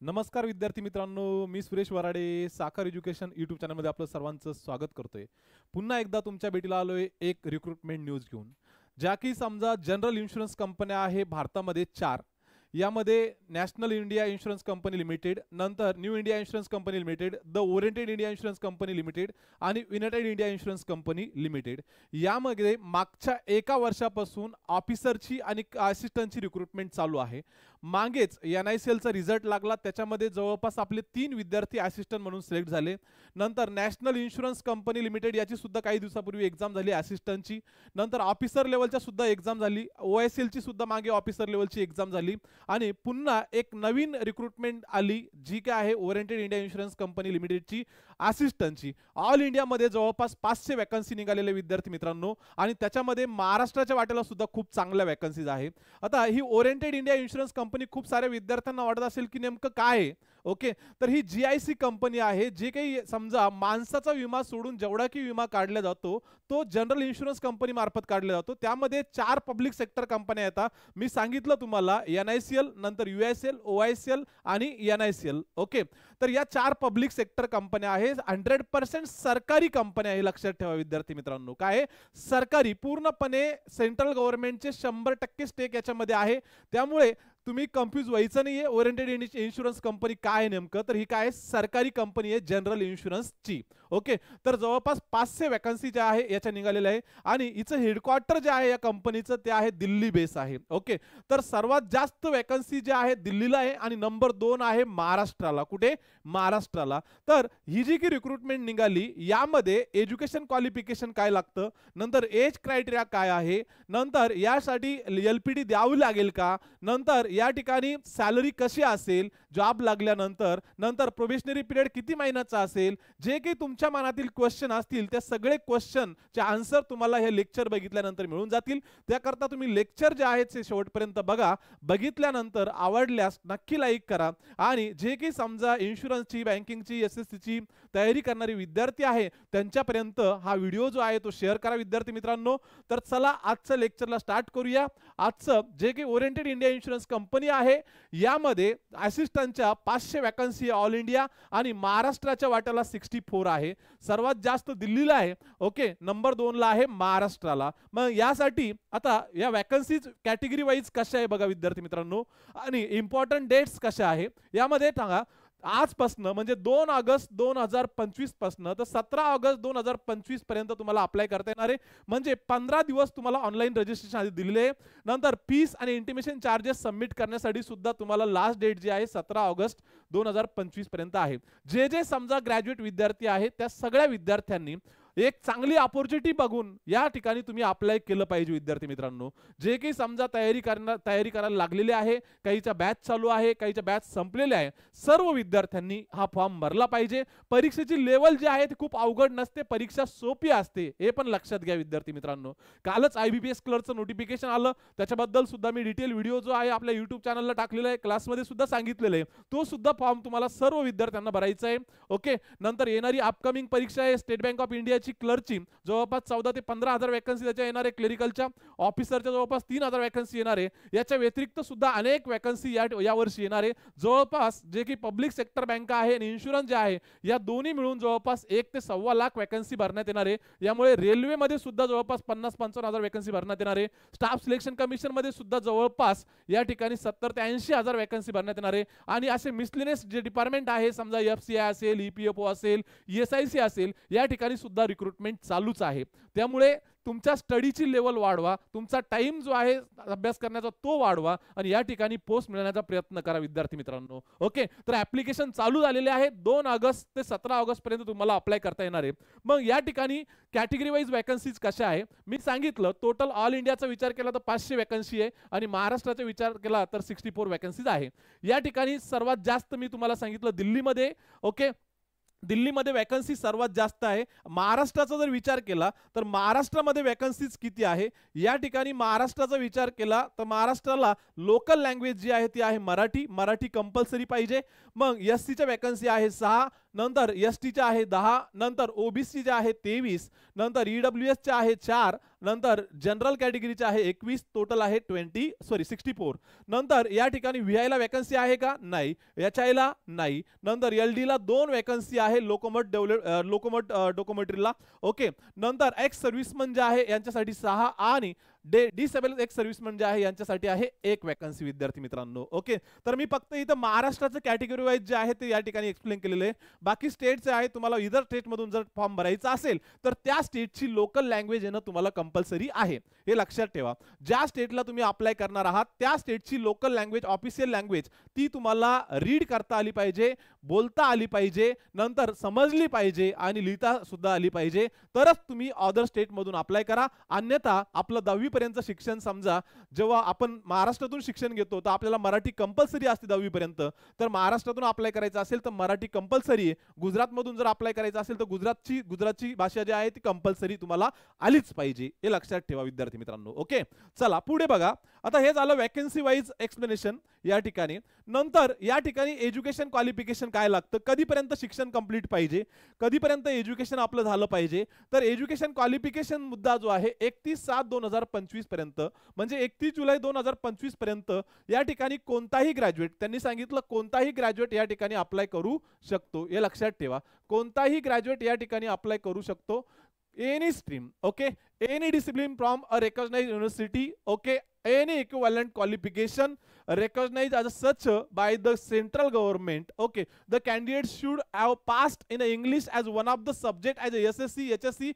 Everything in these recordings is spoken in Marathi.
नमस्कार विद्यार्थी मित्रांनो, मी सुरेश वराडे साखर एज्युकेशन यूट्यूब चॅनलमध्ये आपलं सर्वांचं स्वागत करतोय। पुन्हा एकदा तुमच्या भेटीला आलोय एक रिक्रुटमेंट न्यूज घेऊन। ज्या की समजा जनरल इन्शुरन्स कंपन्या आहे भारतामध्ये 4, यामध्ये national India insurance company limited, नंतर new India insurance company limited, the oriented India insurance company limited आणि united India insurance company limited. यामध्ये मागच्या एका वर्षापासून ऑफिसरची आणि असिस्टंटची रिक्रुटमेंट चालू आहे। मागेच NICL चा रिझल्ट लागला, त्याच्यामध्ये जवळपास आपले 3 विद्यार्थी असिस्टंट म्हणून सिलेक्ट झाले। नंतर नॅशनल इन्शुरन्स कंपनी लिमिटेड याची सुद्धा काही दिवसापूर्वी एक्झाम झाली असिस्टंटची। नंतर ऑफिसर लेवलच्या सुद्धा एक्झाम झाली, OSL ची सुद्धा मागे ऑफिसर लेवलची एक्झाम झाली आणि पुन्हा एक नवीन रिक्रुटमेंट आली जी काय आहे ओरिएंटेड इंडिया इन्शुरन्स कंपनी लिमिटेडची असिस्टंटची। ऑल इंडियामध्ये जवळपास 500 वॅकन्सी निघालेले विद्यार्थी मित्रांनो आणि त्याच्यामध्ये महाराष्ट्राच्या वाट्याला सुद्धा खूप चांगल्या वॅकन्सीज आहे। आता ही ओरिएंटेड इंडिया इन्शुरन्स कंपनी खूप साऱ्या विद्यार्थ्यांना वाटत असेल की नेमकं काय आहे। ओके, तर ही GIC कंपनी आहे, जे काही समजा माणसाचा विमा सोडून जेवढा की विमा काढला जातो तो जनरल इन्शुरन्स कंपनी मार्फत काढला जातो। त्यामध्ये 4 पब्लिक सेक्टर कंपन्या येतात। मी सांगितलं तुम्हाला NICL, नंतर USL, OICL आणि NICL। ओके, तर या 4 पब्लिक सेक्टर कंपन्या आहेत, 100% सरकारी कंपन्या आहे। लक्षात ठेवा विद्यार्थी मित्रांनो, काय आहे सरकारी, पूर्णपणे सेंट्रल गव्हर्नमेंटचे 100% स्टेक याच्यामध्ये आहे। त्यामुळे तुम्ही कन्फ्यूज व्हायचं नाहीये ओरिएंटेड इन्शुरन्स कंपनी काय आहे नेमकं, तर ही काय सरकारी कंपनी आहे जनरल इन्शुरन्सची। ओके, तर जवळपास 500 वॅकन्सी ज्या आहे याच्या निघालेल्या आहे आणि हिचं हेडक्वार्टर जे आहे या कंपनीचं ते आहे दिल्ली बेस आहे। ओके, तर सर्वात जास्त वॅकन्सी जे आहे दिल्लीला आहे आणि नंबर 2 आहे महाराष्ट्राला। कुठे? महाराष्ट्राला। तर ही जी की रिक्रुटमेंट निघाली यामध्ये एज्युकेशन क्वालिफिकेशन काय लागतं, नंतर एज क्रायटेरिया काय आहे, नंतर यासाठी LPD द्यावी लागेल का, नंतर या ठिकाणी सॅलरी कशी असेल जॉब लागल्यानंतर, नंतर प्रोबेशनरी पिरियड किती महिन्याचा असेल, जे काही तुमच्या मनातील क्वेश्चन असतील त्या सगळे क्वेश्चनचे आन्सर तुम्हाला हे लेक्चर बघितल्यानंतर मिळून जातील। त्याकरता तुम्ही लेक्चर जे आहेत ते शेवटपर्यंत बघा। बघितल्यानंतर आवडल्यास नक्की लाईक करा आणि जे काही समजा इन्शुरन्सची, बँकिंगची, SSCची तयारी करणारे विद्यार्थी आहे त्यांच्यापर्यंत हा व्हिडिओ जो आहे तो शेअर करा विद्यार्थी मित्रांनो। तर चला आजचं लेक्चरला स्टार्ट करूया। आजचं जे काही ओरिएंटेड इंडिया इन्शुरन्स कंपनी आहे यामध्ये असिस्टंटच्या 500 वॅकन्सी ऑल इंडिया आणि महाराष्ट्राच्या वाट्याला 64 आहे। सर्वात जास्त दिल्लीला आहे, ओके, नंबर 2 ला आहे महाराष्ट्राला। मग यासाठी आता या वॅकन्सीज कॅटेगरी वाईज कशा आहे बघा विद्यार्थी मित्रांनो आणि इम्पॉर्टंट डेट्स कशा आहे यामध्ये सांगा। आजपासून म्हणजे 2 ऑगस्ट 2025 पासून तर 17 ऑगस्ट 2025 पर्यंत तुम्हाला अप्लाय करता येणार आहे। म्हणजे 15 दिवस तुम्हाला ऑनलाईन रजिस्ट्रेशन आधी दिलेले आहे। नंतर फीस आणि इंटिमेशन चार्जेस सबमिट करण्यासाठी सुद्धा तुम्हाला लास्ट डेट जी आहे 17 ऑगस्ट 2025 पर्यंत आहे। जे जे समजा ग्रॅज्युएट विद्यार्थी आहेत त्या सगळ्या विद्यार्थ्यांनी एक चांगली अपॉर्च्युनिटी बघून या ठिकाणी तुम्ही अप्लाय केलं पाहिजे विद्यार्थी मित्रांनो। जे काही समजा तयारी करायला लागलेले आहे, काहीच्या बॅच चालू आहे, काहीच्या बॅच संपलेल्या आहे, सर्व विद्यार्थ्यांनी हा फॉर्म भरला पाहिजे। परीक्षेची लेवल जी आहे ती खूप अवघड नसते, परीक्षा सोपी असते, हे पण लक्षात घ्या विद्यार्थी मित्रांनो। कालच IBPS क्लर्कचं नोटिफिकेशन आलं, त्याच्याबद्दल सुद्धा मी डिटेल व्हिडिओ जो आहे आपल्या YouTube चॅनलला टाकलेला आहे, क्लासमध्ये सुद्धा सांगितलेलं आहे। तो सुद्धा फॉर्म तुम्हाला सर्व विद्यार्थ्यांना भरायचा आहे। ओके, नंतर येणारी अपकमिंग परीक्षा आहे स्टेट बँक ऑफ इंडिया क्लर्कची, जवळपास 14 ते 15,000 वॅकन्सी त्याच्या येणार आहे। क्लरिकलच्या ऑफिसरच्या जवळपास 3,000 वॅकन्सी येणार आहे। याच्या व्यतिरिक्त सुद्धा अनेक वॅकन्सी या वर्षी येणार आहे। जवळपास जे की पब्लिक सेक्टर बँक आहे आणि इन्शुरन्स जे आहे या दोन्ही मिळून जवळपास 1 ते 1.25 लाख वॅकन्सी भरण्यात येणार आहे। यामुळे रेल्वेमध्ये सुद्धा जवळपास 50-55,000 वॅकन्सी भरण्यात येणार आहे। स्टाफ सिलेक्शन कमिशन मध्ये सुद्धा जवळपास या ठिकाणी 70 ते 80,000 वॅकन्सी भरण्यात येणार आहे। आणि असे मिसलेनियस जे डिपार्टमेंट आहे समजा FCI असेल, EPFO असेल, ESIC असेल, या ठिकाणी सुद्धा रिक्रुटमेंट चालूच आहे। त्यामुळे तुमच्या स्टडीची लेवल वाढवा, तुमचा टाइम जो आहे अभ्यास करण्याचा तो वाढवा आणि या ठिकाणी पोस्ट मिळवण्याचा प्रयत्न करा विद्यार्थी मित्रांनो। ओके, तर ऍप्लिकेशन चालू झालेले आहे। 2 ऑगस्ट ते 17 ऑगस्ट पर्यंत तुम्हाला अप्लाय करता येणार आहे। मग या ठिकाणी कॅटेगरी वाईज वॅकन्सीज कशा आहे मी सांगितलं। टोटल ऑल इंडियाचा विचार केला तर 500 वॅकन्सी आहे आणि महाराष्ट्राचा विचार केला तर 64 वॅकन्सीज आहे। या ठिकाणी सर्वात जास्त मी तुम्हाला सांगितलं दिल्लीमध्ये, ओके, दिल्लीमध्ये वॅकन्सी सर्वात जास्त आहे। महाराष्ट्राचा जर विचार केला तर महाराष्ट्रामध्ये वॅकन्सीज किती आहे या ठिकाणी महाराष्ट्राचा विचार केला तर महाराष्ट्राला लोकल लँग्वेज जी आहे ती आहे मराठी, मराठी कंपल्सरी पाहिजे। मग SCच्या वॅकन्सी आहे 6, नंतर एसटी चे आहे 10, नंतर ओबीसी चे आहे 23, नंतर ईडब्ल्यूएस चे आहे 4, नंतर जनरल कॅटेगरीचे आहे 21, टोटल आहे 64. नंतर या ठिकाणी व्हीआय ला वॅकन्सी आहे का? नाही. एचआय ला नाही. नंतर एलडी ला 2 वॅकन्सी आहे लोकोमोट डोकोमेट्रीला. ओके. नंतर एक्स सर्व्हिसमन जे आहे यांच्यासाठी 6 आणि डिसेबल एक्स सर्व्हिसमन जे आहे यांच्यासाठी आहे 1 वॅकन्सी विद्यार्थी मित्रांनो. ओके. तर मी फक्त इथं महाराष्ट्राचं कॅटेगरी वाईज जे आहे ते या ठिकाणी एक्सप्लेन केलेले आहे. बाकी स्टेटचे आहे, तुम्हाला इतर स्टेट मधून जर फॉर्म भरायचा असेल तर त्या स्टेटची लोकल लँग्वेज येणं तुम्हाला कंपल्सरी आहे, हे लक्षात ठेवा. ज्या स्टेटला तुम्ही अप्लाय करणार आहात त्या स्टेटची लोकल लँग्वेज, ऑफिशियल लँग्वेज ती तुम्हाला रीड करता आली पाहिजे, बोलता आली पाहिजे, नंतर समजली पाहिजे आणि लिहिता सुद्धा आली पाहिजे, तरच तुम्ही अदर स्टेट मधून अप्लाय करा. अन्यथा आपलं 10वी पर्यंत शिक्षण, समजा जेव्हा आपण महाराष्ट्रातून शिक्षण घेतो तर आपल्याला मराठी कंपल्सरी असते 10वी पर्यंत, तर महाराष्ट्रातून अप्लाय करायचं असेल तर मराठी कंपल्सरी आहे. गुजरात मधून जर अप्लाय करायचं असेल तर गुजरातची भाषा जी आहे ती कंपल्सरी तुम्हाला आलीच पाहिजे, हे लक्षात ठेवा विद्यार्थी मित्रांनो. ओके. चला पुढे बघा. आता हे झालं वॅकन्सी वाईज एक्सप्लेनेशन या ठिकाणी. नंतर या ठिकाणी एज्युकेशन क्वालिफिकेशन काय लागतं, कधीपर्यंत शिक्षण कंप्लीट पाहिजे, कधीपर्यंत एज्युकेशन आपलं झालं पाहिजे. तर एज्युकेशन क्वालिफिकेशन मुद्दा जो आहे 31/7/2025 पर्यंत, म्हणजे 31 जुलै 2025 पर्यंत या ठिकाणी कोणताही ग्रॅज्युएट, त्यांनी सांगितलं कोणताही ग्रॅज्युएट या ठिकाणी अप्लाय करू शकतो, हे लक्षात ठेवा. कोणताही ग्रॅज्युएट या ठिकाणी अप्लाय करू शकतो. Any stream, okay, any discipline from a recognized university, okay, any equivalent qualification recognized as such by the central government. Okay, the candidate should have passed in English as one of the subject as a SSC, HSC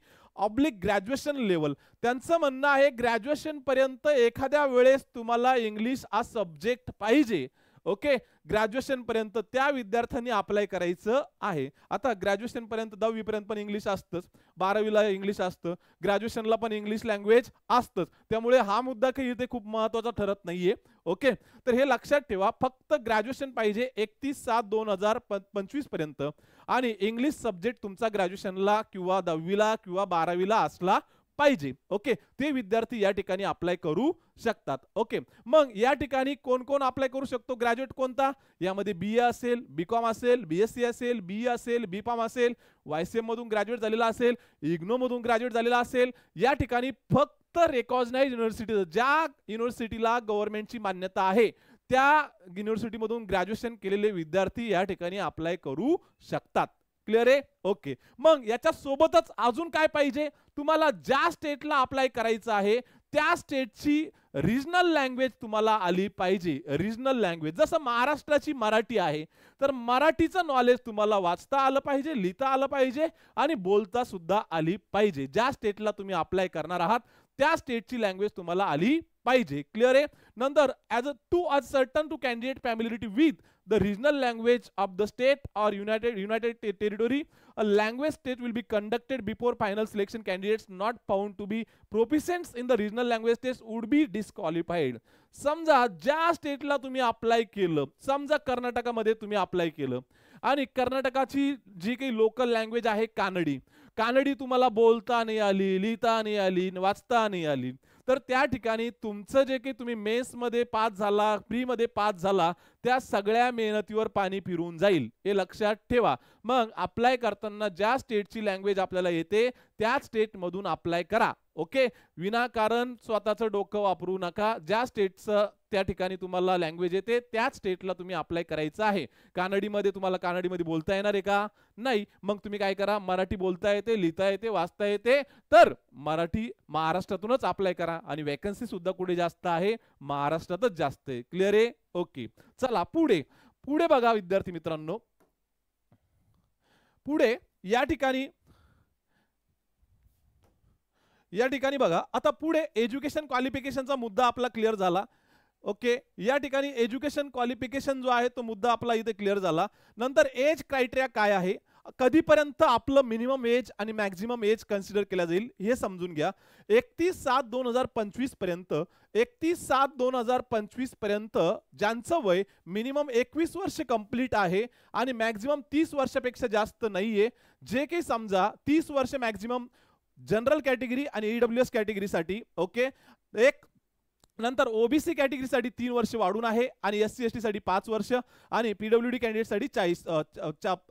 /graduation level. त्यांचं म्हणणं आहे ग्रॅज्युएशन पर्यंत एखाद्या वेळेस तुम्हाला इंग्लिश हा सब्जेक्ट पाहिजे. ओके. ग्रॅज्युएशन पर्यंत त्या विद्यार्थ्यांनी अप्लाय करायचं आहे. आता ग्रॅज्युएशन पर्यंत 10वी पर्यंत पण इंग्लिश असतंच, 12वीला इंग्लिश असतं, ग्रॅज्युएशनला पण इंग्लिश लँग्वेज असतंच, त्यामुळे हा मुद्दा काही इथे खूप महत्त्वाचा ठरत नाहीये. ओके. तर हे लक्षात ठेवा, फक्त ग्रॅज्युएशन पाहिजे 31/7/2025 पर्यंत आणि इंग्लिश सब्जेक्ट तुमचा ग्रॅज्युएशनला किंवा 10वीला किंवा 12वीला असला पाहिजे. ओके. ते विद्यार्थी या ठिकाणी अप्लाय करू शकतात. ओके. मग या ठिकाणी कोण कोण अप्लाय करू शकतो, ग्रॅज्युएट कोणता, यामध्ये बीए असेल, बीकॉम असेल, बीएससी असेल, बीई असेल, बीफार्म असेल, वायसीएम मधून ग्रॅज्युएट झालेला असेल, इग्नो मधून ग्रॅज्युएट झालेला असेल. या ठिकाणी फक्त रेकॉग्नाइज्ड युनिव्हर्सिटी, ज्या युनिव्हर्सिटीला गव्हर्नमेंटची मान्यता आहे त्या युनिव्हर्सिटी मधून ग्रॅज्युएशन केलेले विद्यार्थी या ठिकाणी अप्लाय करू शकतात. क्लिअर आहे? ओके. मग याच्या सोबतच अजून काय पाहिजे, तुम्हाला ज्या स्टेटला अप्लाय करायचं आहे त्या स्टेटची रिजनल लँग्वेज तुम्हाला आली पाहिजे. रिजनल लँग्वेज, जसं महाराष्ट्राची मराठी आहे तर मराठीचं नॉलेज तुम्हाला वाचता आलं पाहिजे, लिहिता आलं पाहिजे आणि बोलता सुद्धा आली पाहिजे. ज्या स्टेटला तुम्ही अप्लाय करणार आहात त्या स्टेटची लँग्वेज तुम्हाला आली पाहिजे. क्लिअर आहे? नंतर as certain to candidate familiarity with the regional language of the state or united territory, a language test will be conducted before final selection. Candidates not found to be proficient in the regional language test would be disqualified. समजा ज्या स्टेटला तुम्ही अप्लाय केलं, समजा कर्नाटकामध्ये तुम्ही अप्लाय केलं आणि कर्नाटकाची जी काही लोकल लँग्वेज आहे कानडी तुम्हाला बोलता नाही आली, लिहिता नाही आली, वाचता नाही आली, तर त्या ठिकाणी तुमचं जे काही तुम्ही मेस मध्ये पास झाला, प्री मध्ये पास झाला, त्या सगळ्या मेहनतीवर पाणी फिरून जाईल, हे लक्षात ठेवा. मग अप्लाय करताना ज्या स्टेटची लँग्वेज आपल्याला येते त्याच स्टेट मधून अप्लाय करा. ओके. विनाकारण स्वतःचं डोकं वापरू नका. ज्या स्टेटचं त्या ठिकाणी तुम्हाला लँग्वेज येते त्याच स्टेटला तुम्ही अप्लाय करायचं आहे. कानडीमध्ये तुम्हाला कानडीमध्ये बोलता येणार आहे का? नाही. मग तुम्ही काय करा, मराठी बोलता येते, लिहिता येते, वाचता येते, तर मराठी महाराष्ट्रातूनच अप्लाय करा आणि वॅकन्सी सुद्धा कुठे जास्त आहे, महाराष्ट्रातच जास्त आहे. क्लिअर आहे? ओके. चला पुढे बघा विद्यार्थी मित्रांनो. पुढे या ठिकाणी बघा. आता पुढे एज्युकेशन क्वालिफिकेशनचा मुद्दा आपला क्लिअर झाला. ओके. या ठिकाणी एज्युकेशन क्वालिफिकेशन जो आहे तो मुद्दा आपला इथे क्लिअर झाला. नंतर एज क्रायटेरिया काय आहे, कधीपर्यंत आपलं मिनिमम एज आणि मॅक्झिमम एज कन्सिडर केला जाईल हे समजून घ्या. 31/7/2025 पर्यंत 31/7/2025 पर्यंत ज्यांचं वय मिनिमम 21 वर्ष कंप्लीट आहे आणि मॅक्झिमम 30 वर्षापेक्षा जास्त नाहीये, जे काही समजा 30 वर्ष मॅक्झिमम जनरल कॅटेगरी आणि ईडब्ल्यूएस कॅटेगरीसाठी, ओके, एक नंतर ओबीसी कॅटेगरीसाठी 3 वर्ष वाढून आहे आणि SC ST साठी 5 वर्ष आणि PWD कॅन्डिडेटसाठी 40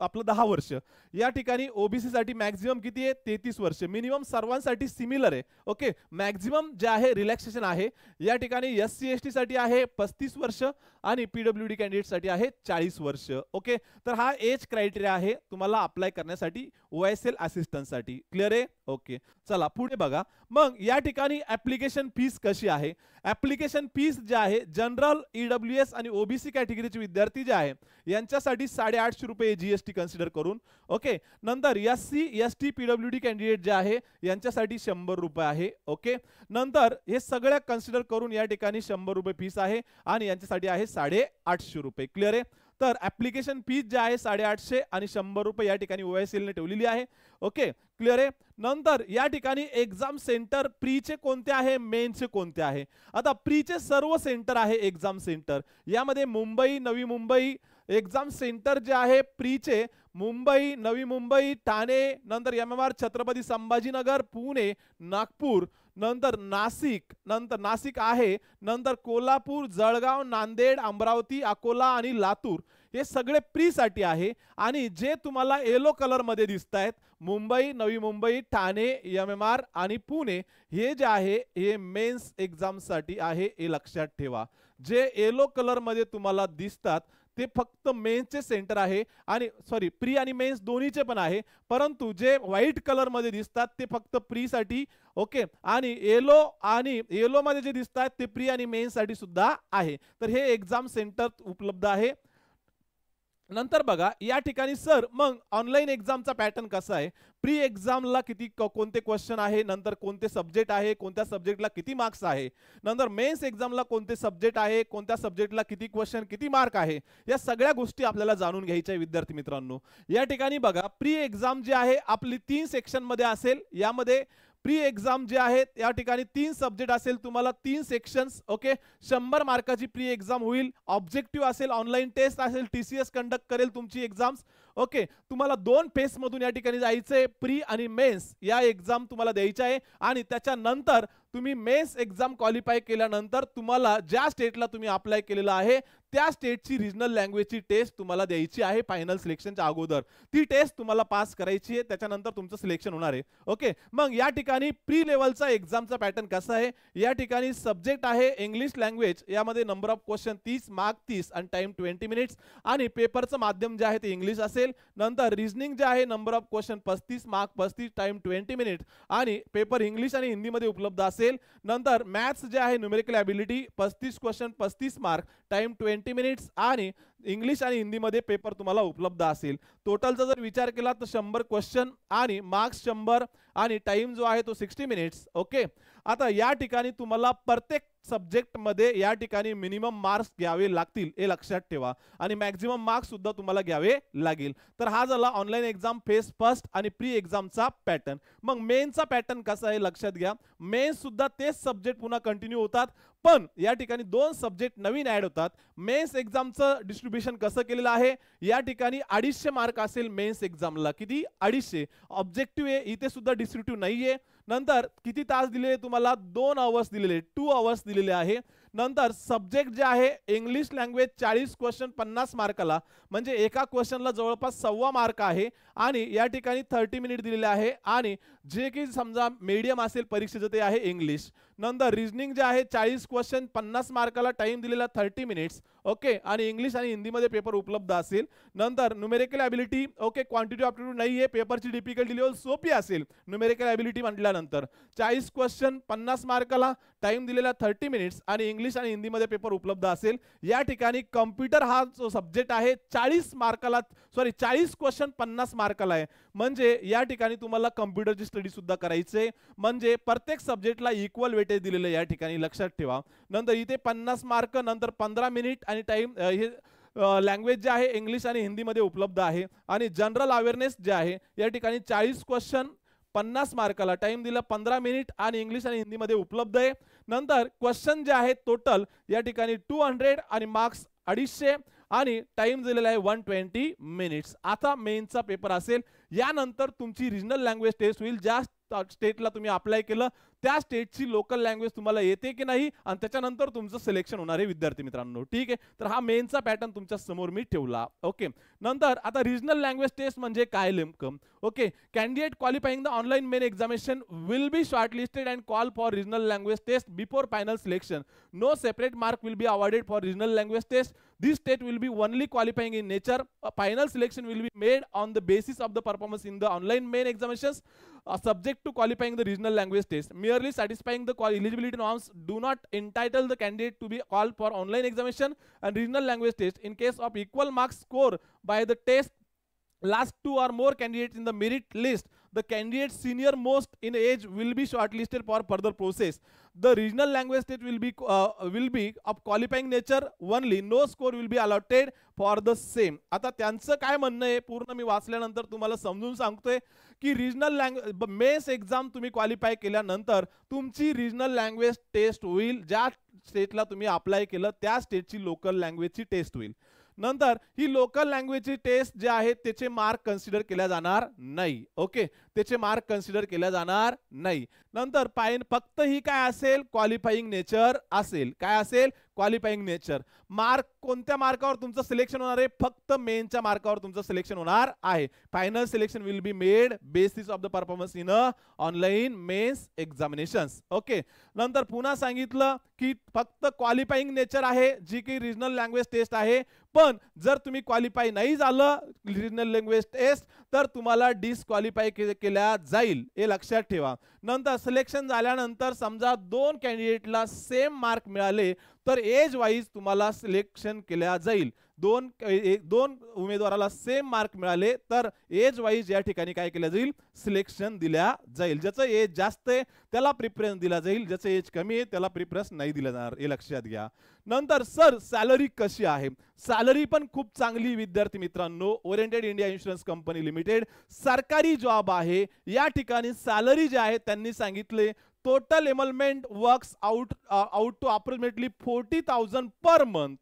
आपलं 10 वर्ष. या ठिकाणी ओबीसी साठी मॅक्झिमम किती आहे 33 वर्ष. मिनिमम सर्वांसाठी सिमिलर आहे. ओके, मॅक्झिमम जे आहे रिलॅक्सेशन आहे या ठिकाणी SC ST साठी आहे 35 वर्ष आणि PWD कॅन्डिडेटसाठी आहे 40 वर्ष. ओके, तर हा एज क्रायटेरिया आहे तुम्हाला अप्लाय करण्यासाठी OSL असिस्टंटसाठी. क्लिअर आहे? ओके, चला पुढे बघा. मग या ठिकाणी ऍप्लिकेशन फीस कशी आहे? ऍप्लिकेशन फीस जे आहे जनरल EWS आणि ओबीसी कॅटेगरीचे विद्यार्थी जे आहे यांच्यासाठी 850 रुपये GST कन्सिडर करून. ओके, नंतर SC ST PWD कॅन्डिडेट जे आहे यांच्यासाठी 100 रुपये आहे. ओके, नंतर हे सगळ्या कन्सिडर करून या ठिकाणी 100 रुपये फीस आहे आणि यांच्यासाठी आहे 850 रुपये. क्लिअर आहे? तर ऍप्लिकेशन फीस जे आहे 850 आणि 100 रुपये या ठिकाणी OSL ने ठेवलेली आहे. ओके, क्लिअर आहे? नंतर या ठिकाणी एक्झाम सेंटर प्रीचे कोणते आहे, मेनचे कोणते आहे? आता प्रीचे सर्व सेंटर आहे एक्झाम सेंटर. यामध्ये मुंबई, नवी मुंबई एक्झाम सेंटर जे आहे प्रीचे मुंबई, नवी मुंबई, ठाणे, नंतर MMR छत्रपती संभाजीनगर, पुणे, नागपूर, नंतर नाशिक आहे, नंतर कोल्हापूर, जळगाव, नांदेड, अमरावती, अकोला आणि लातूर हे सगळे प्री साठी आहे. आणि जे तुम्हाला येलो कलर मध्ये दिसत आहेत मुंबई, नवी मुंबई, ठाणे, MMR आणि पुणे हे जे आहे हे मेन्स एक्झाम साठी आहे. हे लक्षात ठेवा. जे येलो कलर मध्ये तुम्हाला दिसतात ते फक्त मेन्सचे सेंटर आहे आणि सॉरी प्री आणि मेन्स दोन्हीचे पण आहे, परंतु जे व्हाईट कलर मध्ये दिसतात ते फक्त प्री साठी. ओके, आणि येलो मध्ये जे दिसतात ते प्री आणि मेन्स साठी सुद्धा आहे. तर हे एक्झाम सेंटर उपलब्ध आहे. नंतर बघा या ठिकाणी सर मग ऑनलाईन एक्झामचा पॅटर्न कसा आहे? प्री एक्झामला कोणते क्वेश्चन आहे, नंतर कोणते सब्जेक्ट आहे, कोणत्या सब्जेक्टला किती मार्क्स आहे, नंतर मेन्स एक्झामला कोणते सब्जेक्ट आहे, कोणत्या सब्जेक्टला किती क्वेश्चन किती मार्क आहे, या सगळ्या गोष्टी आपल्याला जाणून घ्यायच्या आहे विद्यार्थी मित्रांनो. या ठिकाणी बघा प्री एक्झाम जी आहे आपली 3 सेक्शन मध्ये असेल. यामध्ये प्री एक्झाम जे आहे या ठिकाणी 3 सब्जेक्ट असेल, तुम्हाला 3 सेक्शन्स. ओके, 100 मार्काची प्री एक्झाम होईल. ऑब्जेक्टिव्ह असेल, ऑनलाईन टेस्ट असेल, TCS कंडक्ट करेल तुमची एक्झाम्स. ओके, तुम्हाला 2 फेस मधून या ठिकाणी जायचंय. प्री आणि मेन्स या एक्झाम तुम्हाला द्यायच्या आहे आणि त्याच्यानंतर तुम्ही मेन्स एक्झाम क्वालिफाय केल्यानंतर तुम्हाला ज्या स्टेटला तुम्ही अप्लाय केलेला आहे त्या स्टेटची रिजनल लँग्वेजची टेस्ट तुम्हाला द्यायची आहे फायनल सिलेक्शनच्या अगोदर. ती टेस्ट तुम्हाला पास करायची आहे, त्याच्यानंतर तुमचं सिलेक्शन होणार आहे. ओके, मग या ठिकाणी प्री लेवलचा एक्झामचा पॅटर्न कसा आहे? या ठिकाणी सब्जेक्ट आहे इंग्लिश लँग्वेज. यामध्ये नंबर ऑफ क्वेश्चन 30, मार्क 30 आणि टाइम 20 मिनिट्स आणि पेपरचं माध्यम जे आहे ते इंग्लिश असेल. नंतर रिजनिंग जे आहे number of question 35, mark 35, time 20 minute आणि पेपर इंग्लिश आणि हिंदीमध्ये उपलब्ध असेल. नंतर मॅथ्स जे आहे numerical ability 35 question 35 mark, time 20 minutes आणि इंग्लिश आणि हिंदीमध्ये पेपर तुम्हाला उपलब्ध असेल. टोटलचा जर विचार केला तर 100 क्वेश्चन आणि मार्क्स 100 आणि टाइम जो आहे तो 60 मिनिट्स. ओके, आता या ठिकाणी तुम्हाला प्रत्येक सब्जेक्ट मध्ये या ठिकाणी मिनिमम मार्क्स घ्यावे लागतील हे लक्षात ठेवा आणि मॅक्झिमम मार्क्स सुद्धा तुम्हाला घ्यावे लागेल. तर हा झाला ऑनलाईन एक्झाम फेस फर्स्ट आणि प्री एक्झामचा पॅटर्न. मग मेनचा पॅटर्न कसा आहे लक्षात घ्या. मेन्स सुद्धा तेच सब्जेक्ट पुन्हा कंटिन्यू होतात, पण या ठिकाणी 2 सब्जेक्ट नवीन ऍड होतात. मेन्स एक्झामचं डिस्ट्रीब्युशन कसं केलेलं आहे? या ठिकाणी 250 मार्क असेल मेन्स एक्झामला. किती? 250. ऑब्जेक्टिव्ह आहे, इथे सुद्धा डिस्क्रिप्टिव्ह नाहीये. नंतर किती तास दिलेले तुम्हाला? 2 आवर्स दिलेले, 2 आवर्स दिलेले आहे. नंतर सब्जेक्ट जे आहे इंग्लिश लँग्वेज 40 क्वेश्चन 50 मार्काला, म्हणजे एका क्वेश्चनला जवळपास 1.25 मार्क आहे आणि या ठिकाणी 30 मिनिट दिलेले आहे आणि जे की समजा मीडियम असेल परीक्षेचं ते आहे इंग्लिश. नंतर रिजनिंग जे आहे 40 क्वेश्चन 50 मार्काला, टाइम दिलेला 30 मिनिट्स. ओके, आणि इंग्लिश आणि हिंदीमध्ये पेपर उपलब्ध असेल. नंतर न्यूमेरिकल ॲबिलिटी ओके, क्वांटिटी ऑप्टिट्यूड नाहीये, पेपरची डिफिकल्टी लेवल सोपी असेल न्यूमेरिकल ॲबिलिटी म्हटल्यानंतर. 40 क्वेश्चन 50 मार्काला, टाइम दिलेला 30 मिनिट्स आणि इंग्लिश आणि हिंदीमध्ये पेपर उपलब्ध असेल. या ठिकाणी कम्प्युटर हा जो सब्जेक्ट आहे 40 क्वेश्चन 50 मार्काला आहे, म्हणजे या ठिकाणी तुम्हाला कम्प्युटरची स्टडी सुद्धा करायचे, म्हणजे प्रत्येक सब्जेक्टला इक्वल वेटेज दिलेलं या ठिकाणी लक्षात ठेवा. नंतर इथे 50 मार्क, नंतर 15 मिनिट आणि टाइम हे लँग्वेज जे आहे इंग्लिश आणि हिंदीमध्ये उपलब्ध आहे. आणि जनरल अवेअरनेस जे आहे या ठिकाणी 40 क्वेश्चन 50 मार्काला, टाइम दिला 15 मिनिट आणि इंग्लिश आणि हिंदीमध्ये उपलब्ध आहे. नंतर क्वेश्चन जे आहे टोटल या ठिकाणी 200 आणि मार्क्स 250 आणि टाइम दिलेला आहे 120 मिनिट्स. आता मेनचा पेपर असेल. यानंतर तुमची रिजनल लँग्वेज टेस्ट होईल. ज्या स्टेटला तुम्ही अप्लाय केलं त्या स्टेटची लोकल लँग्वेज तुम्हाला येते की नाही आणि त्याच्यानंतर तुमचं सिलेक्शन होणार आहे विद्यार्थी मित्रांनो. ठीक आहे, तर हा मेनचा पॅटर्न तुमच्या समोर मी ठेवला. ओके, नंतर आता रिजनल लँग्वेज टेस्ट म्हणजे काय नेमकं. Okay, candidate qualifying the online main examination will be shortlisted and call for regional language test before final selection. No separate mark will be awarded for regional language test. This state will be only qualifying in nature. A final selection will be made on the basis of the performance in the online main examinations, subject to qualifying the regional language test. Merely satisfying the eligibility norms do not entitle the candidate to be called for online examination and regional language test. In case of equal marks score by the test, last two or more candidates in the merit list, the candidate senior most in age will be shortlisted for further process. The regional language test will be of qualifying nature only. No score will be allotted for the same. आता त्यांचं काय म्हणणं आहे पूर्ण मी वाचल्यानंतर तुम्हाला समजून सांगतोय की रिजनल लँग्वेज मेन्स एक्झाम तुम्ही क्वालिफाय केल्यानंतर तुमची रिजनल लँग्वेज टेस्ट होईल. ज्या स्टेटला तुम्ही अप्लाय केलं त्या स्टेटची लोकल लँग्वेजची टेस्ट होईल. नंतर ही लोकल लँग्वेजची टेस्ट जे आहे त्याचे मार्क कन्सिडर केल्या जाणार नाही. ओके, त्याचे मार्क कन्सिडर केल्या जाणार नाही. नंतर फक्त ही काय असेल क्वालिफाईंग नेचर असेल. काय असेल क्वालिफाईंग नेचर. मार्क कोणत्या मार्कावर तुमचं सिलेक्शन होणार आहे फक्त मेनच्या मार्कावर तुमचं सिलेक्शन होणार आहे. Final selection will be made basis of the performance in online mains examinations. Okay, नंतर पुन्हा सांगितलं की फक्त क्वालिफाईंग नेचर आहे जी की रिजनल लँग्वेज टेस्ट आहे. पण जर तुम्ही क्वालिफाय नाही झालं रिजनल लँग्वेज टेस्ट तर तुम्हाला डिस्क्वालिफाय केल्या जाईल हे लक्षात ठेवा. नंतर सिलेक्शन झाल्यानंतर समजा दोन कॅन्डिडेटला सेम मार्क मिळाले तर एज वाईज तुम्हाला सिलेक्शन केल्या जाईल. दोन उमेदवाराला सेम मार्क मिळाले तर एज वाईज या ठिकाणी काय केलं जाईल सिलेक्शन दिल्या जाईल. ज्याचं एज जास्त आहे त्याला प्रिफरन्स दिला जाईल, ज्याचं एज कमी आहे त्याला प्रिफरन्स नाही दिला जाणार हे लक्षात घ्या. नंतर सर सॅलरी कशी आहे. सॅलरी पण खूप चांगली विद्यार्थी मित्रांनो. Oriented India insurance company limited सरकारी जॉब आहे. या ठिकाणी सॅलरी जे आहे त्यांनी सांगितले total enrolment works out to approximately 40,000 per month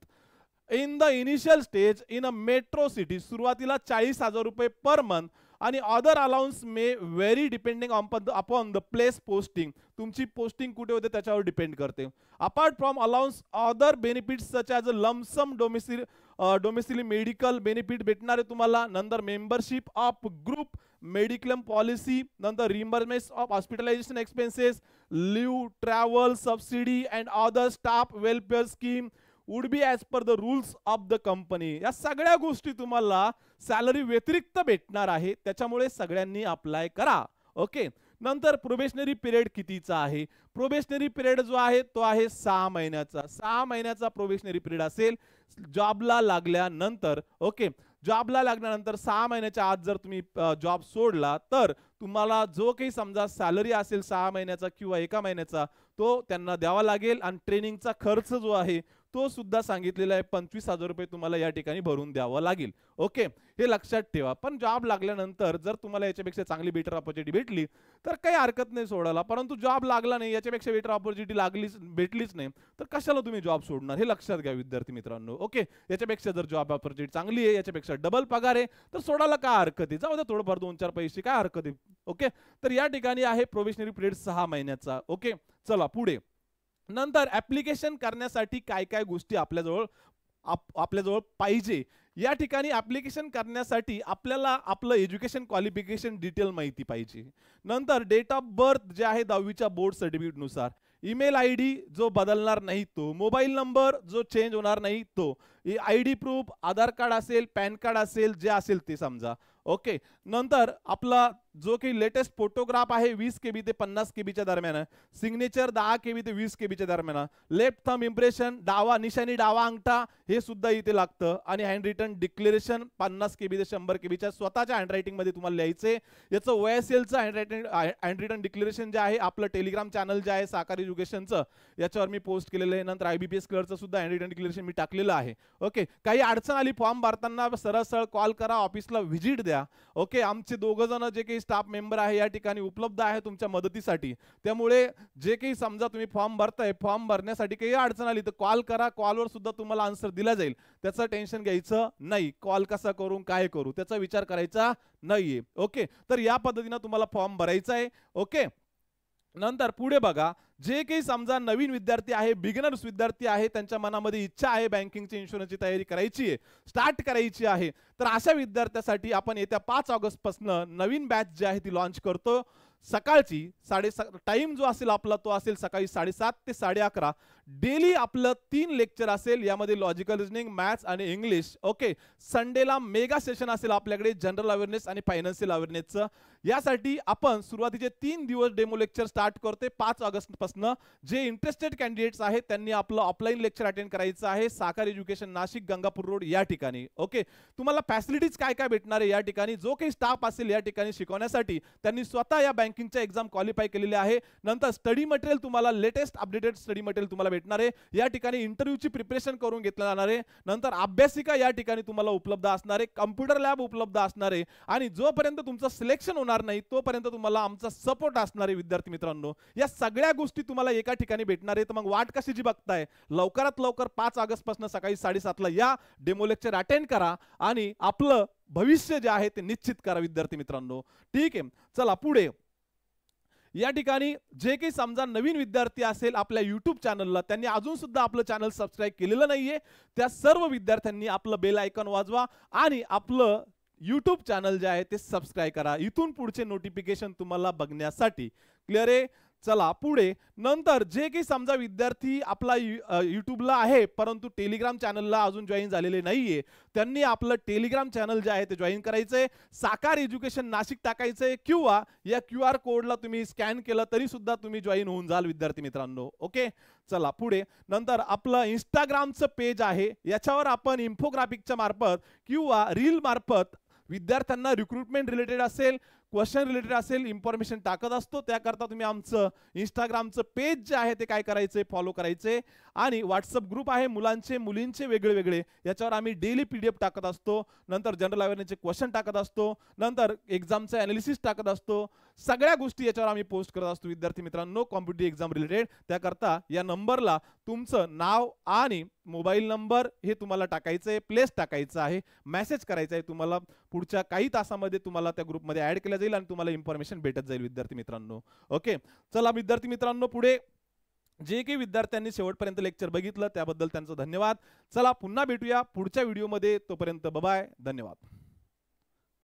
in the initial stage in a metro city. सुरुवातीला 40,000 रुपये पर मंथ आणि other allowance may vary depending upon the place posting. तुमची पोस्टिंग कुठे होते त्याच्यावर डिपेंड करते. Apart from allowance other benefits such as a lump sum domiciliary medical benefit भेटणार आहे तुम्हाला. नंतर membership of group mediclaim policy. नंतर reimbursement of hospitalisation expenses, leave, travel subsidy and other staff welfare scheme would be as per the rules of the company. या सगळ्या गोष्टी तुम्हाला सॅलरी व्यतिरिक्त भेटणार आहे, त्याच्यामुळे सगळ्यांनी अप्लाय करा. ओके, नंतर प्रोबेशनरी पिरियड कितीचा आहे. प्रोबेशनरी पिरियड जो आहे तो आहे 6 महिन्याचा. 6 महिन्याचा प्रोबेशनरी पिरियड असेल जॉबला लागल्यानंतर. ओके, जॉबला लागल्यानंतर 6 महिन्याच्या आत जर तुम्ही जॉब सोडला तर तुम्हाला जो काही समजा सॅलरी असेल 6 महिन्याचा किंवा 1 महिन्याचा तो त्यांना द्यावा लागेल. आणि ट्रेनिंगचा खर्च जो आहे तो सुद्धा सांगितलेला आहे 25,000 रुपये तुम्हाला या ठिकाणी भरून द्यावं लागेल. ओके, हे लक्षात ठेवा. पण जॉब लागल्यानंतर जर तुम्हाला याच्यापेक्षा चांगली बेटर ऑपॉर्च्युनिटी भेटली तर काही हरकत नाही सोडायला. परंतु जॉब लागला नाही, याच्यापेक्षा बेटर ऑपॉर्च्युनिटी भेटलीच नाही तर कशाला तुम्ही जॉब सोडणार हे लक्षात घ्या विद्यार्थी मित्रांनो. ओके, याच्यापेक्षा जर जॉब ऑपॉर्च्युनिटी चांगली आहे, याच्यापेक्षा डबल पगार आहे तर सोडायला काय हरकत आहे. जाऊ द्या थोडंफार 2-4 पैसे काय हरकत आहे. ओके, तर या ठिकाणी आहे प्रोबेशनरी पिरियड 6 महिन्याचा. ओके, चला पुढे. नंतर ऍप्लिकेशन करण्यासाठी काय काय गोष्टी आपल्याजवळ पाहिजे. या ठिकाणी ऍप्लिकेशन करण्यासाठी आपल्याला आपलं एज्युकेशन क्वालिफिकेशन डिटेल माहिती पाहिजे. नंतर डेट ऑफ बर्थ जे आहे 10वीच्या बोर्ड सर्टिफिकेट नुसार, ईमेल आयडी जो बदलणार नाही तो, मोबाईल नंबर जो चेंज होणार नाही तो, आयडी प्रूफ आधार कार्ड असेल पॅन कार्ड असेल जे असेल ते समजा. ओके, नंतर आपला जो काही लेटेस्ट फोटोग्राफ आहे 20 KB ते 50 KBच्या दरम्यान, सिग्नेचर 10 KB ते 20 KBच्या दरम्यान, लेफ्ट थंब इम्प्रेशन डावा निशाणी डावा अंगठा हे सुद्धा इथे लागतं. आणि हँड रिटन डिक्लेरेशन 50 KB ते 100 KBच्या स्वतःच्या हँडरायटिंग मध्ये तुम्हाला लिहायचे. याचं OSLचं हँड रिटन डिक्लेरेशन जे आहे आपलं टेलिग्राम चॅनल जे आहे साकार एज्युकेशनचं याच्यावर मी पोस्ट केलेलं आहे. नंतर IBPS क्लर्कचं सुद्धा हँड रिटन डिक्लेरेशन मी टाकलेलं आहे. ओके, काही अडचण आली फॉर्म भरताना सरळ सरळ कॉल करा, ऑफिसला व्हिजिट द्या. ओके, आमचे 2 जण जे काही स्टाफ मेंबर आहे या ठिकाणी उपलब्ध आहे तुमच्या मदतीसाठी. त्यामुळे जे काही समजा तुम्ही फॉर्म भरताय, फॉर्म भरण्यासाठी काही अडचण आली तर कॉल करा, कॉलवर सुद्धा तुम्हाला आन्सर दिला जाईल. त्याचं टेन्शन घ्यायचं नाही. कॉल कसा करू काय करू त्याचा विचार करायचा नाहीये. ओके, तर या पद्धतीने तुम्हाला फॉर्म भरायचा आहे. ओके, नंतर पुढे बघा, जे काही समजा नवीन विद्यार्थी आहे, बिगिनर्स विद्यार्थी आहे, त्यांच्या मनामध्ये इच्छा आहे बँकिंगची इन्शुरन्सची तयारी करायची आहे, स्टार्ट करायची आहे, तर अशा विद्यार्थ्यासाठी आपण येत्या 5 ऑगस्ट पासून नवीन बॅच जी आहे ती लॉन्च करतो. सकाळची 7:30 टाइम जो असेल आपला तो असेल सकाळी 7:30 ते 11:30. डेली आपलं 3 लेक्चर असेल, यामध्ये लॉजिकल रिजनिंग, मॅथ्स आणि इंग्लिश. ओके, संडेला मेगा सेशन असेल आपल्याकडे जनरल अवेअरनेस आणि फायनान्शियल अवेअरनेसचं. यासाठी आपण सुरुवातीचे 3 दिवस डेमो लेक्चर स्टार्ट करते 5 ऑगस्ट पासून. जे इंटरेस्टेड कॅन्डिडेट्स आहेत त्यांनी आपलं ऑफलाईन लेक्चर अटेंड करायचं आहे, साकार एज्युकेशन, नाशिक, गंगापूर रोड या ठिकाणी. ओके, तुम्हाला फॅसिलिटीज काय काय भेटणार आहे या ठिकाणी, जो काही स्टाफ असेल या ठिकाणी शिकवण्यासाठी त्यांनी स्वतः या बँकिंगच्या एक्झाम क्वालिफाय केलेले आहे. नंतर स्टडी मटेरियल तुम्हाला लेटेस्ट अपडेटेड स्टडी मटेरियल तुम्हाला भेटणार आहे. या ठिकाणी इंटरव्ह्यूची प्रिपरेशन करून घेतलं जाणार आहे. नंतर अभ्यासिका या ठिकाणी तुम्हाला उपलब्ध असणार आहे, कम्प्युटर लॅब उपलब्ध असणार आहे आणि जोपर्यंत तुमचं सिलेक्शन होणार नाही तोपर्यंत तुम्हाला आमचा सपोर्ट असणार आहे. विद्यार्थी मित्रांनो, या सगळ्या गोष्टी तुम्हाला एका ठिकाणी भेटणार आहे. तर मग वाट कशाची बघताय, लवकरात लवकर 5 ऑगस्ट पासून सकाळी 7:30 या डेमो लेक्चर अटेंड करा आणि आपलं भविष्य जे आहे ते निश्चित करा विद्यार्थी मित्रांनो. ठीक आहे, चला पुढे. या ठिकाणी जे काही समजा नवीन विद्यार्थी असेल आपल्या YouTube चॅनलला, त्यांनी अजून सुद्धा आपलं चॅनल सबस्क्राईब केलेलं नाहीये, त्या सर्व विद्यार्थ्यांनी आपलं बेल आयकॉन वाजवा आणि आपलं YouTube चॅनल जे आहे ते सबस्क्राईब करा, इथून पुढचे नोटिफिकेशन तुम्हाला बघण्यासाठी. क्लिअर आहे? चला पुढे. नंतर जे काही समजा विद्यार्थी आपला युट्यूबला आहे परंतु टेलिग्राम चॅनलला अजून जॉईन झालेले नाहीये, त्यांनी आपलं टेलिग्राम चॅनल जे आहे ते जॉईन करायचंय, साकार एज्युकेशन नाशिक टाकायचंय किंवा या QR कोडला तुम्ही स्कॅन केलं तरी सुद्धा तुम्ही जॉईन होऊन जाल विद्यार्थी मित्रांनो. ओके, चला पुढे. नंतर आपलं इंस्टाग्रामचं पेज आहे, याच्यावर आपण इन्फोग्राफिकच्या मार्फत किंवा रील मार्फत विद्यार्थ्यांना रिक्रुटमेंट रिलेटेड असेल, क्वेश्चन रिलेटेड असेल, इन्फॉर्मेशन टाकत असतो. त्याकरता तुम्ही आमचं इंस्टाग्रामचं पेज जे आहे ते काय करायचंय, फॉलो करायचे. आणि व्हॉट्सअप ग्रुप आहे मुलांचे मुलींचे वेगळे वेगळे, याच्यावर आम्ही डेली PDF टाकत असतो. नंतर जनरल अवेअरनेसचे क्वेश्चन टाकत असतो, नंतर एक्झामचं अनालिसिस टाकत असतो. सगळ्या गोष्टी याच्यावर आम्ही पोस्ट करत असतो विद्यार्थी मित्रांनो, कॉम्पिटिटिव्ह एक्झाम रिलेटेड. त्याकरता या नंबरला तुमचं नाव आणि मोबाईल नंबर हे तुम्हाला टाकायचं आहे, प्लेस टाकायचं आहे, मेसेज करायचा आहे. तुम्हाला पुढच्या काही तासामध्ये तुम्हाला त्या ग्रुपमध्ये ऍड केलं जाईल आणि तुम्हाला इन्फॉर्मेशन भेटत जाईल विद्यार्थी मित्रांनो. ओके, चला विद्यार्थी मित्रांनो पुढे. जे काही विद्यार्थ्यांनी शेवटपर्यंत लेक्चर बघितलं त्याबद्दल त्यांचं धन्यवाद. चला पुन्हा भेटूया पुढच्या व्हिडिओमध्ये, तोपर्यंत बाय, धन्यवाद.